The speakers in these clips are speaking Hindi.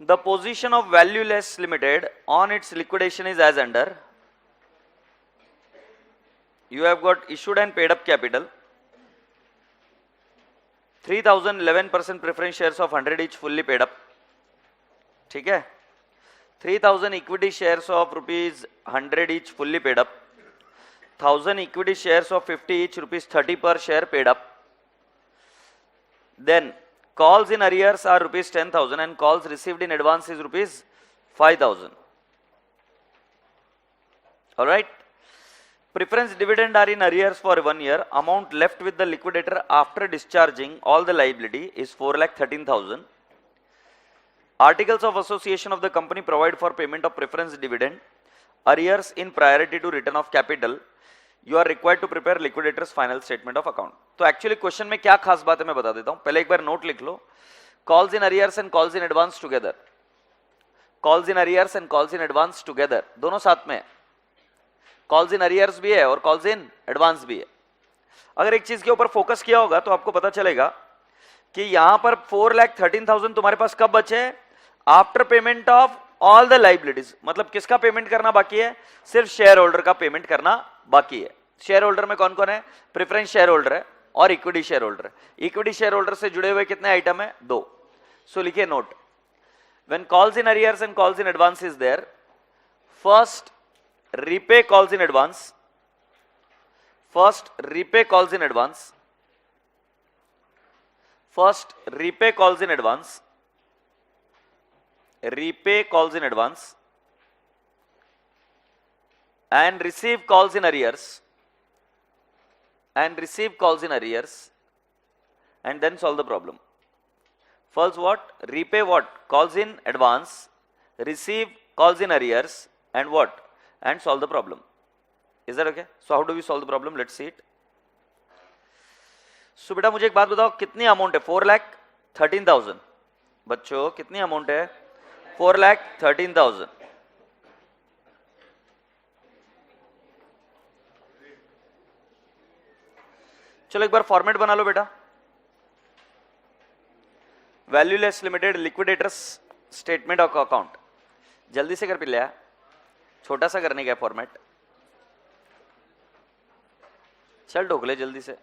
The position of Valueless Limited on its liquidation is as under. You have got issued and paid up capital, 3011% preference shares of 100 each fully paid up. ठीक है, 3000 equity shares of rupees 100 each fully paid up, 1000 equity shares of 50 each rupees 30 per share paid up. Then calls in arrears are rupees 10,000 and calls received in advance is rupees 5,000. All right. Preference dividend are in arrears for 1 year. Amount left with the liquidator after discharging all the liability is 4,13,000. Articles of association of the company provide for payment of preference dividend. Arrears in priority to return of capital. You are required to prepare liquidator's final statement of account. तो एक्चुअली क्वेश्चन में क्या खास बात है मैं बता देता हूं. पहले एक बार नोट लिख लो. Calls in arrears and calls in advance together. Calls in arrears and calls in advance together, दोनों साथ में. कॉल्स इन अरियर्स भी है और कॉल्स इन एडवांस भी है. अगर एक चीज के ऊपर फोकस किया होगा तो आपको पता चलेगा कि यहां पर 4,13,000 तुम्हारे पास कब बचे? After payment of all the liabilities. मतलब किसका पेमेंट करना बाकी है? सिर्फ शेयर होल्डर का पेमेंट करना बाकी है. शेयर होल्डर में कौन कौन है? प्रेफरेंस शेयर होल्डर है और इक्विटी शेयर होल्डर है. इक्विटी शेयर होल्डर से जुड़े हुए कितने आइटम है? 2. सो लिखिए note. When calls in arrears and calls in advance is there, first repay calls in advance. First repay calls in advance. First repay calls in advance. Repay calls in advance. And receive calls in arrears. And receive calls in arrears. And then solve the problem. First what? Repay what? Calls in advance. Receive calls in arrears. And what? And solve the problem. Is that okay? So how do we solve the problem? Let's see it. So बेटा मुझे एक बात बताओ, कितनी अमाउंट है? 4,13,000. बच्चों कितनी अमाउंट है? 4,13,000. चलो एक बार फॉर्मेट बना लो बेटा. Valueless limited liquidators statement of account. जल्दी से कर पी लिया, छोटा सा करने का फॉर्मेट. चल ढोकले जल्दी से.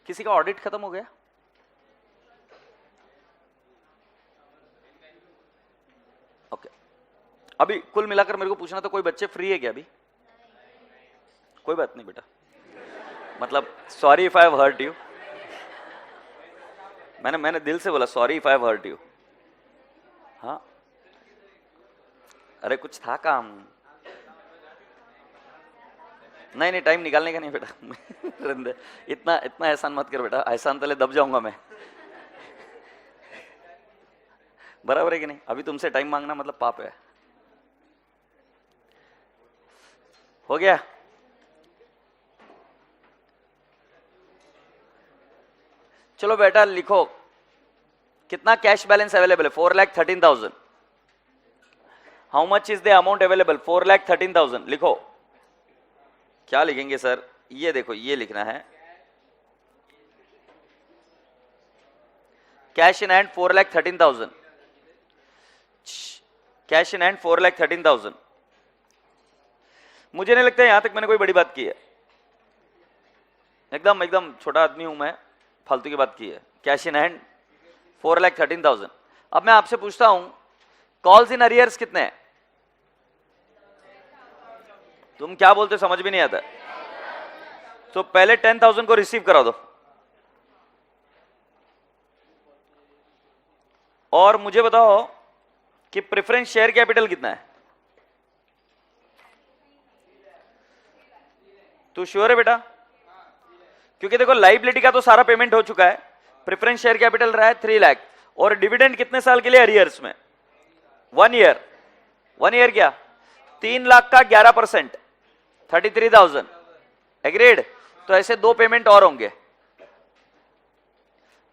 किसी का ऑडिट खत्म हो गया? ओके. अभी कुल मिलाकर मेरे को पूछना था, कोई बच्चे फ्री है क्या अभी? कोई बात नहीं बेटा. मतलब sorry if I have hurt you. मैंने दिल से बोला sorry if I have hurt you. हाँ अरे कुछ था काम. नहीं टाइम निकालने का नहीं बेटा. इतना एहसान मत कर बेटा. एहसान तले दब जाऊंगा मैं. बराबर है कि नहीं? अभी तुमसे टाइम मांगना मतलब पाप है. हो गया? चलो बेटा लिखो कितना कैश बैलेंस अवेलेबल है? 4,13,000. How much is the amount available? 4,13,000. लिखो. क्या लिखेंगे सर? ये देखो, ये लिखना है. Cash in hand 4,13,000. Cash in hand 4,13,000. मुझे नहीं लगता यहां तक मैंने कोई बड़ी बात की है. एकदम छोटा आदमी हूं मैं, फालतू की बात की है. Cash in hand 4,13,000. अब मैं आपसे पूछता हूं कॉल्स इन अरियर्स कितने हैं? तुम क्या बोलते समझ भी नहीं आता. तो पहले 10,000 को रिसीव करा दो और मुझे बताओ कि प्रेफरेंस शेयर कैपिटल कितना है? तू श्योर है बेटा? क्योंकि देखो लाइबिलिटी का तो सारा पेमेंट हो चुका है. प्रेफरेंस शेयर कैपिटल रहा है 3 लाख और डिविडेंड कितने साल के लिए? अरियर्स में 1 ईयर. 1 ईयर क्या? 3 लाख का 11%, 33,000. एग्रीड? तो ऐसे 2 पेमेंट और होंगे.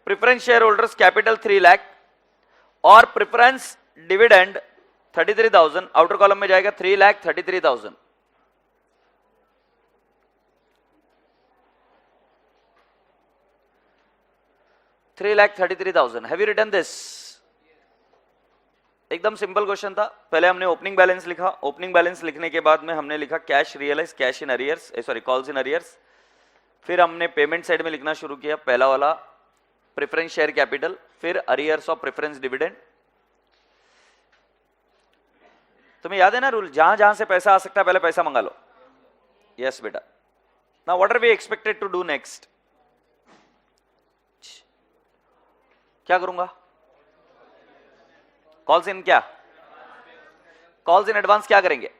Preference share holders capital 3 lakh और प्रेफरेंस डिविडेंड 33,000, आउटर कॉलम में जाएगा 3,33,000. $3,33,000. Have you written this? एकदम सिंपल क्वेश्चन था. पहले हमने ओपनिंग बैलेंस लिखा. ओपनिंग बैलेंस लिखने के बाद में हमने लिखा cash realise, cash in arrears, sorry calls in arrears. फिर हमने पेमेंट साइड में लिखना शुरू किया. पहला वाला प्रेफरेंस शेयर कैपिटल, फिर अरियर्स ऑफ प्रेफरेंस डिविडेंड. तुम्हें याद है ना रूल, जहां जहां से पैसा आ सकता है पहले पैसा मंगा लो. यस बेटा. Now what are we expected to do next? क्या करूंगा? कॉल्स इन क्या? कॉल्स इन एडवांस क्या करेंगे?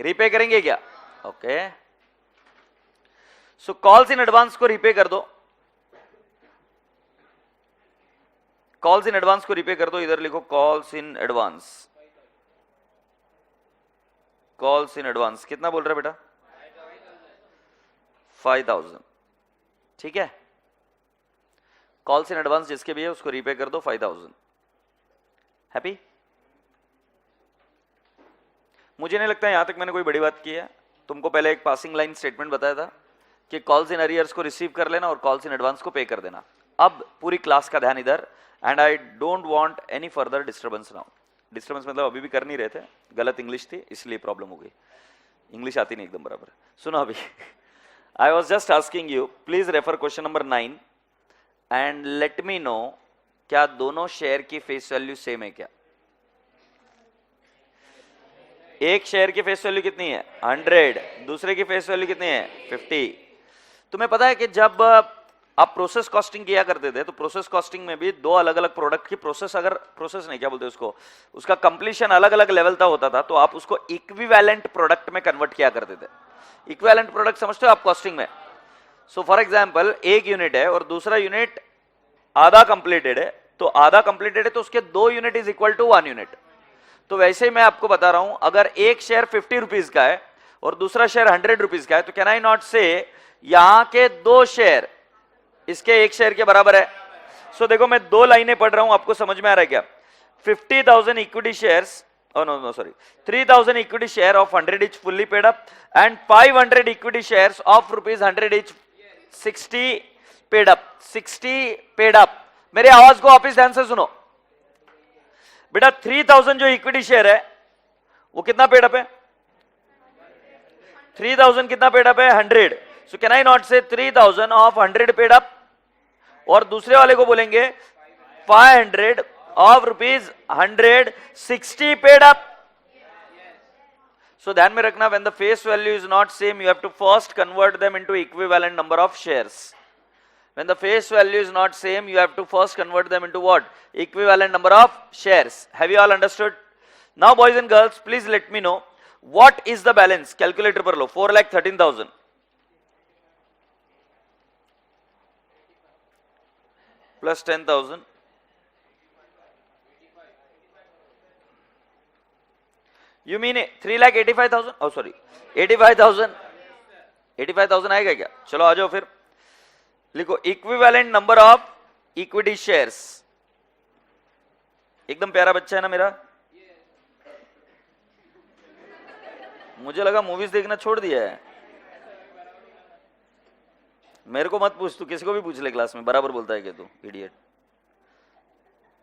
रीपे करेंगे क्या? Okay. So calls in advance को रीपे कर दो. कॉल्स इन एडवांस को रीपे कर दो. इधर लिखो calls in advance. Calls in advance कितना बोल रहे बेटा? 5,000. ठीक है. कॉल्स इन एडवांस जिसके भी है उसको रीपे कर दो 5,000. हैप्पी? मुझे नहीं लगता यहां तक मैंने कोई बड़ी बात की है. तुमको पहले एक पासिंग लाइन स्टेटमेंट बताया था कि कॉल्स इन अरियर्स को रिसीव कर लेना और कॉल्स इन एडवांस को पे कर देना. अब पूरी क्लास का ध्यान इधर. And I don't want any further disturbance now. Disturbance मतलब अभी भी कर नहीं रहे थे, गलत इंग्लिश थी इसलिए प्रॉब्लम हो गई. इंग्लिश आती नहीं एकदम बराबर. सुनो अभी. I was just asking you, please refer question number 9 and let me know क्या दोनों शेयर की फेस वैल्यू सेम है क्या? एक शेयर की फेस वैल्यू कितनी है? 100. दूसरे की फेस वैल्यू कितनी है? 50. तुम्हें पता है कि जब आप प्रोसेस कॉस्टिंग किया करते थे तो प्रोसेस कॉस्टिंग में भी दो अलग अलग प्रोडक्ट की प्रोसेस, अगर प्रोसेस नहीं क्या बोलते उसको, उसका कंप्लीशन अलग अलग लेवल का होता था तो आप उसको इक्विवेलेंट प्रोडक्ट में कन्वर्ट किया करते थे. इक्विवेलेंट प्रोडक्ट समझते हो आप कॉस्टिंग में? सो फॉर एग्जांपल एक यूनिट है और दूसरा यूनिट आधा कंप्लीटेड है, तो आधा कंप्लीटेड है तो उसके 2 unit is equal to 1 unit. तो वैसे ही मैं आपको बता रहा हूं, अगर एक शेयर 50 रुपीज का है और दूसरा शेयर 100 रुपीज का है तो कैन आई नॉट से यहां के 2 शेयर इसके एक शेयर के बराबर है? सो देखो मैं 2 लाइनें पढ़ रहा हूं, आपको समझ में आ रहा है क्या? 50,000 equity shares, oh no sorry, 3,000 equity share of 100 each fully paid up and 500 equity shares of rupees 100 each 60 paid up. 60 paid up. मेरी आवाज को वापिस ध्यान से सुनो बेटा. 3,000 जो इक्विटी शेयर है वो कितना पेड अप है? 3,000 कितना पेड अप है? 100. सो कैन आई नॉट से 3,000 ऑफ 100 पेड अप और दूसरे वाले को बोलेंगे 500 of rupees 100 60 paid up. So ध्यान में रखना, when the face value is not same you have to first convert them into equivalent number of shares. When the face value is not same you have to first convert them into what? Equivalent number of shares. Have you all understood? Now boys and girls please let me know what is the balance. Calculator पर लो. 4,13,000 plus 10,000 You mean 3,85,000? Oh sorry, 85,000. 85,000 आएगा क्या? चलो आ जाओ फिर. लिखो equivalent number of equity shares. एकदम प्यारा बच्चा है ना मेरा. मुझे लगा मूवीज देखना छोड़ दिया है. मेरे को मत पूछ, तू किसी को भी पूछ ले क्लास में, बराबर बोलता है कि तू इडियट.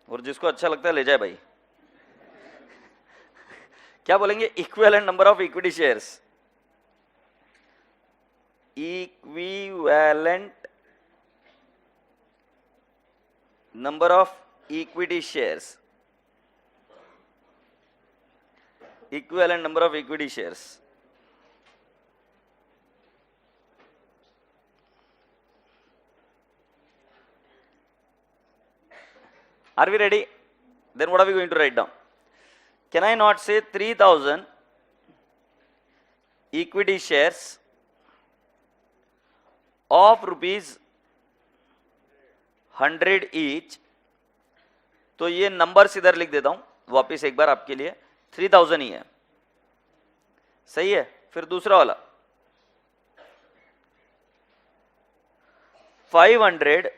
और जिसको अच्छा लगता है ले जाए भाई. क्या बोलेंगे? Equivalent number of equity shares. Equivalent number of equity shares. Equivalent number of equity shares. Are we ready? Then what are we going to write down? Can I not say 3,000 equity shares of rupees 100 each? तो ये नंबर्स इधर लिख देता हूं वापिस एक बार आपके लिए. 3,000 ही है, सही है. फिर दूसरा वाला 500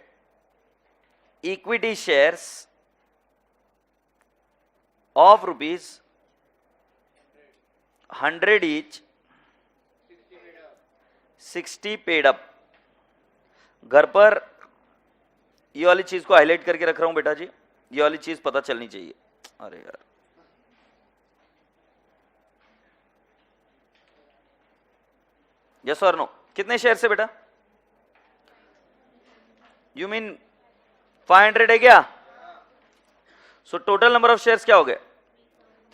equity shares of rupees 100 each, 60 paid up. घर पर ये वाली चीज को हाईलाइट करके रख रहा हूं बेटा जी, ये वाली चीज पता चलनी चाहिए. अरे यार, यस और नो? कितने शेयर से बेटा? यू मीन 500 है क्या? So total number of shares क्या हो गए?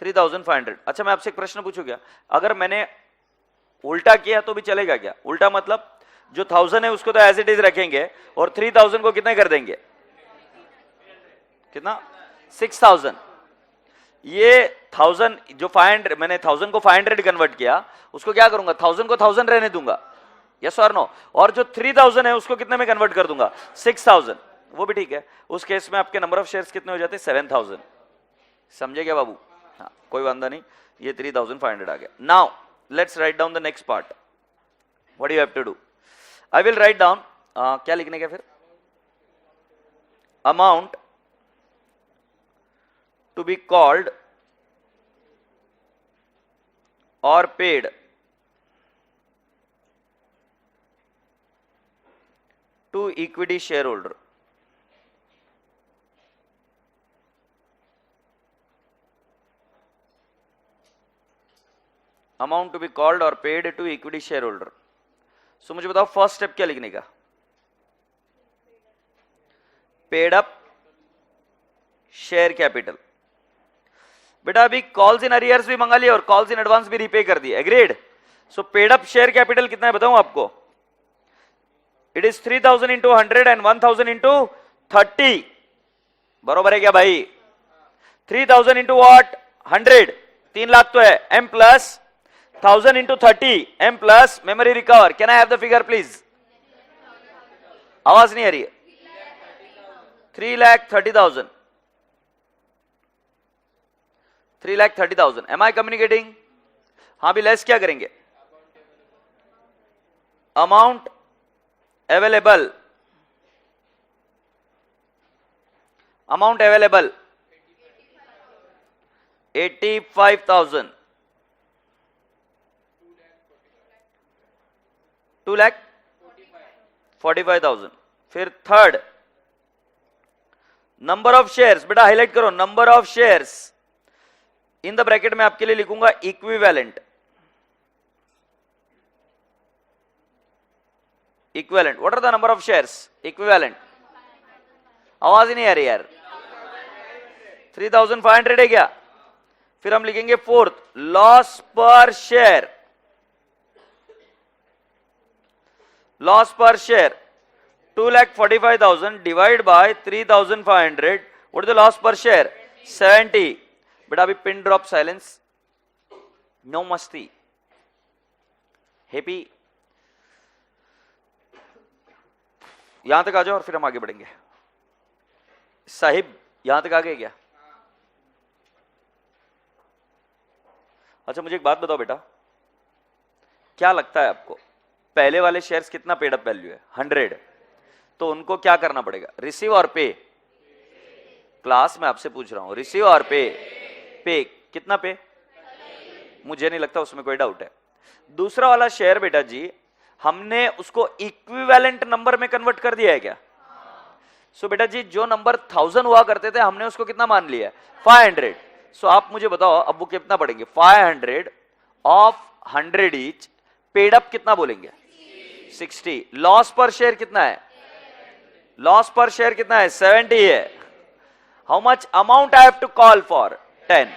3500. अच्छा, मैं आपसे एक प्रश्न पूछूं क्या? अगर मैंने उल्टा किया तो भी चलेगा क्या? उल्टा मतलब जो 1000 है उसको तो एज इट इज रखेंगे और 3000 को कितने कर देंगे? कितना? 6000. ये 1000 जो 500, मैंने 1000 को 500 कन्वर्ट किया, उसको क्या करूंगा? 1000 को 1000 रहने दूंगा, यस और नो? और जो 3000 है उसको कितने में कन्वर्ट कर दूंगा? 6000. वो भी ठीक है. उस केस में आपके नंबर ऑफ शेयर्स कितने हो जाते? 7000. समझे क्या बाबू? हाँ, कोई वांदा नहीं. ये 3500 आ गया. Now let's write down the next part. What you have to do? I will write down. क्या लिखने का फिर? अमाउंट टू बी कॉल्ड और paid to equity share holder. Amount to be called और paid to equity share holder. So मुझे बताओ फर्स्ट स्टेप क्या लिखने का? Paid up share capital. बेटा अभी कॉल्स इन अरियर्स भी मंगा लिया और कॉल्स इन एडवांस भी रीपे कर दिए. एग्रीड? सो पेड अप शेयर कैपिटल कितना है बताऊं आपको? It is 3000 into 100 and 1000 into 30. बरोबर है क्या भाई? 3000 इंटू वॉट? 100. 3 लाख तो है. M plus 1000 into 30. M plus memory recover. Can I have the figure please? आवाज नहीं आ रही है. 3,30,000. 3,30,000. Am I communicating? हाँ भी लेस क्या करेंगे? Amount available. Amount available 85,000. 2,45,000. फिर थर्ड नंबर ऑफ शेयर्स. बेटा हाईलाइट करो. Number of shares in the bracket में आपके लिए लिखूंगा equivalent. Equivalent. What are the number of shares? Equivalent. आवाज ही नहीं आ रही यार. 3500 है क्या? फिर हम लिखेंगे फोर्थ लॉस पर शेयर. लॉस पर share 2,45,000 divide by 3,500. What is the loss पर शेयर? 70. बेटा अभी पिन ड्रॉप साइलेंस. नो मस्ती. हैप्पी. यहां तक आ जाओ और फिर हम आगे बढ़ेंगे. साहिब यहां तक आ गए क्या? अच्छा मुझे एक बात बताओ बेटा, क्या लगता है आपको पहले वाले शेयर्स कितना पेड अप वैल्यू है? 100. तो उनको क्या करना पड़ेगा? रिसीव और पे? क्लास में आपसे पूछ रहा हूं. रिसीव और पे? पे कितना पे? मुझे नहीं लगता उसमें कोई डाउट है. दूसरा वाला शेयर बेटा जी हमने उसको इक्विवेलेंट नंबर में कन्वर्ट कर दिया है क्या? सो बेटा जी जो नंबर 1000 हुआ करते थे हमने उसको कितना मान लिया? 500. सो आप मुझे बताओ अब वो कितना पड़ेंगे? 500 ऑफ 100 ईच. पेड अप कितना बोलेंगे? 60. लॉस पर शेयर कितना है? लॉस पर शेयर कितना है? 70 है. How much amount I have to call for? 10.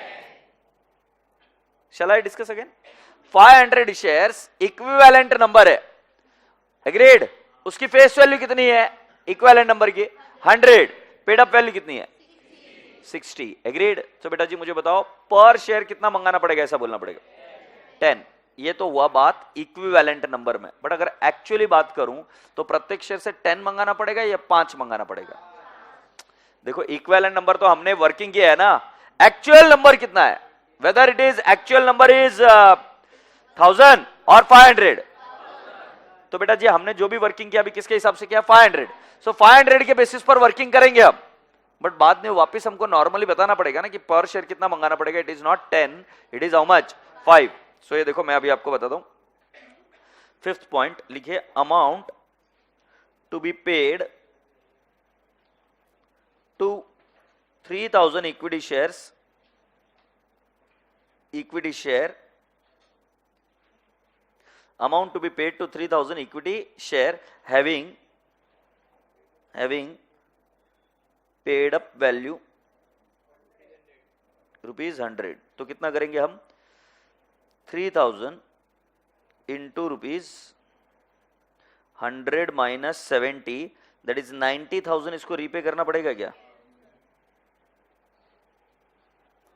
Shall I discuss again? 500 shares equivalent number है. एग्रीड? उसकी फेस वैल्यू कितनी है इक्विवेलेंट नंबर की? 100. पेड अप वैल्यू कितनी है? 60. एग्रीड? तो बेटा जी मुझे बताओ पर शेयर कितना मंगाना पड़ेगा? ऐसा बोलना पड़ेगा 10. ये तो हुआ बात इक्विवेलेंट नंबर में. बट अगर एक्चुअली बात करूं तो प्रत्येक शेयर से 10 मंगाना पड़ेगा या 5 मंगाना पड़ेगा? देखो इक्विवेलेंट नंबर तो हमने वर्किंग किया है ना. एक्चुअल नंबर कितना है? Whether it is actual number is 1000 और 500. तो बेटा जी हमने जो भी वर्किंग किया अभी किसके हिसाब से किया? 500. सो 500 के बेसिस पर वर्किंग करेंगे हम. बट बाद में वापस हमको नॉर्मली बताना पड़ेगा ना कि पर शेयर कितना मंगाना पड़ेगा. It is not 10, it is how much? 5. So ये देखो मैं अभी आपको बताता हूं. फिफ्थ पॉइंट लिखिए, amount to be paid to 3000 equity share amount to be paid to 3000 equity share having paid up value rupees 100. तो कितना करेंगे हम? 3000 into rupees 100 minus 70, that is 90,000. इसको रीपे करना पड़ेगा क्या?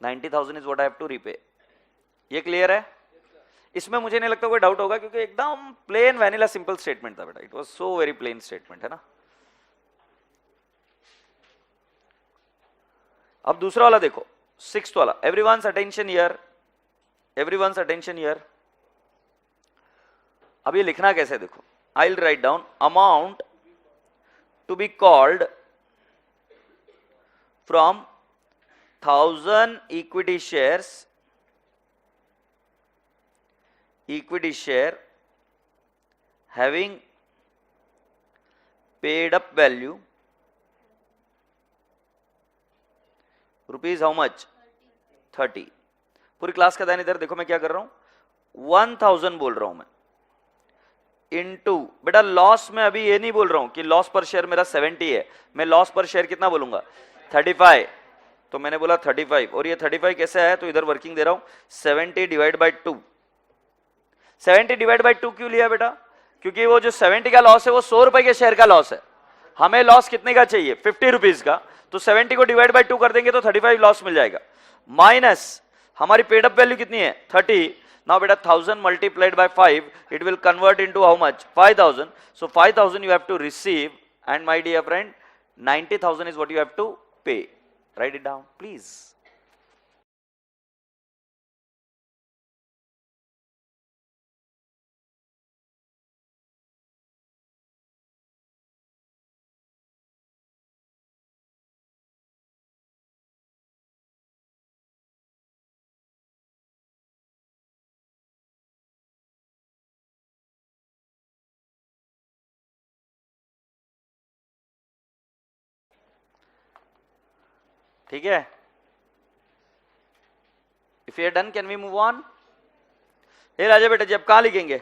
90,000 is what I have to repay. ये क्लियर है? इसमें मुझे नहीं लगता कोई डाउट होगा, क्योंकि एकदम प्लेन वैनिला सिंपल स्टेटमेंट था बेटा. It was so very plain statement, है ना. अब दूसरा वाला देखो, सिक्स्थ वाला. Everyone's attention here, everyone's attention here. अब ये लिखना कैसे देखो. I will write down amount to be called from 1000 equity share having paid up value rupees how much? 30. पूरी क्लास का ध्यान इधर देखो. मैं क्या कर रहा हूं, 1000 बोल रहा हूं मैं, इनटू बेटा लॉस में अभी ये नहीं बोल रहा हूं कि लॉस पर शेयर मेरा 70 है. मैं लॉस पर शेयर कितना बोलूंगा? 35. तो मैंने बोला 35, और ये 35 कैसे आया? तो इधर वर्किंग दे रहा हूं, 70 डिवाइड बाई 2. 70 डिवाइड बाई 2 क्यों लिया बेटा? क्योंकि वो जो 70 का लॉस है वो 100 रुपए के शेयर का लॉस है. हमें लॉस कितने का चाहिए? 50 रुपीज का. तो 70 को डिवाइड बाई 2 कर देंगे तो 35 लॉस मिल जाएगा. माइनस हमारी पेड अप वैल्यू कितनी है? 30. नाउ बेटा 1000 multiplied by 5, it will convert into how much? 5000. So 5000 you have to receive, and my dear friend 90,000 is what you have to pay. Write it down please. ठीक है. If you are done can we move on? Hey राजा बेटा जी, अब कहां लिखेंगे?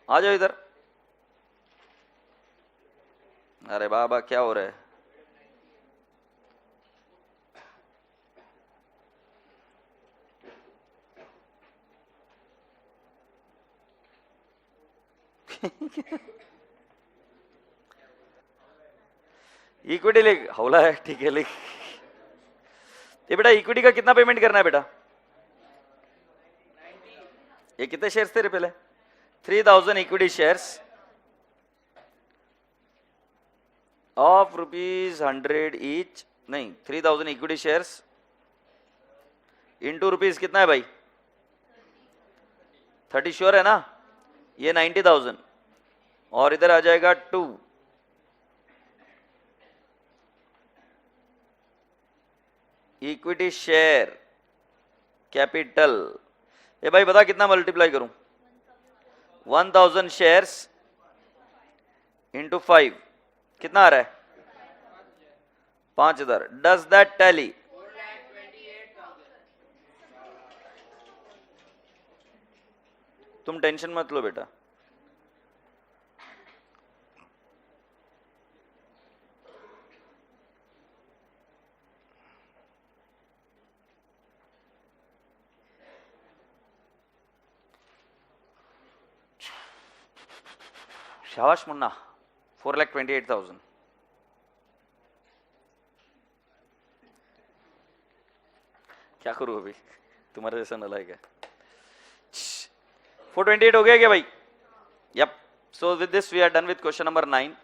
आ जाओ इधर. अरे बाबा क्या हो रहा है? इक्विटी लिख. हौला है, ठीक है लिख. ये बेटा इक्विटी का कितना पेमेंट करना है बेटा? ये कितने शेयर्स थे रे पहले? 3000 equity shares of rupees 100 each. नहीं, 3000 इक्विटी शेयर्स इंटू रुपीज कितना है भाई? 30 श्योर है ना? ये 90,000 और इधर आ जाएगा 2. Equity share capital. ये भाई बता कितना मल्टीप्लाई करूं? 1000 शेयर्स इंटू 5 कितना आ रहा है? 5000. Does that tally? तुम टेंशन मत लो बेटा. शाबाश मुन्ना. 4,28,000. क्या करूं अभी? तुम्हारे जैसा नलायक है. 428 हो गया क्या भाई? Yup. So with this we are done with question number 9.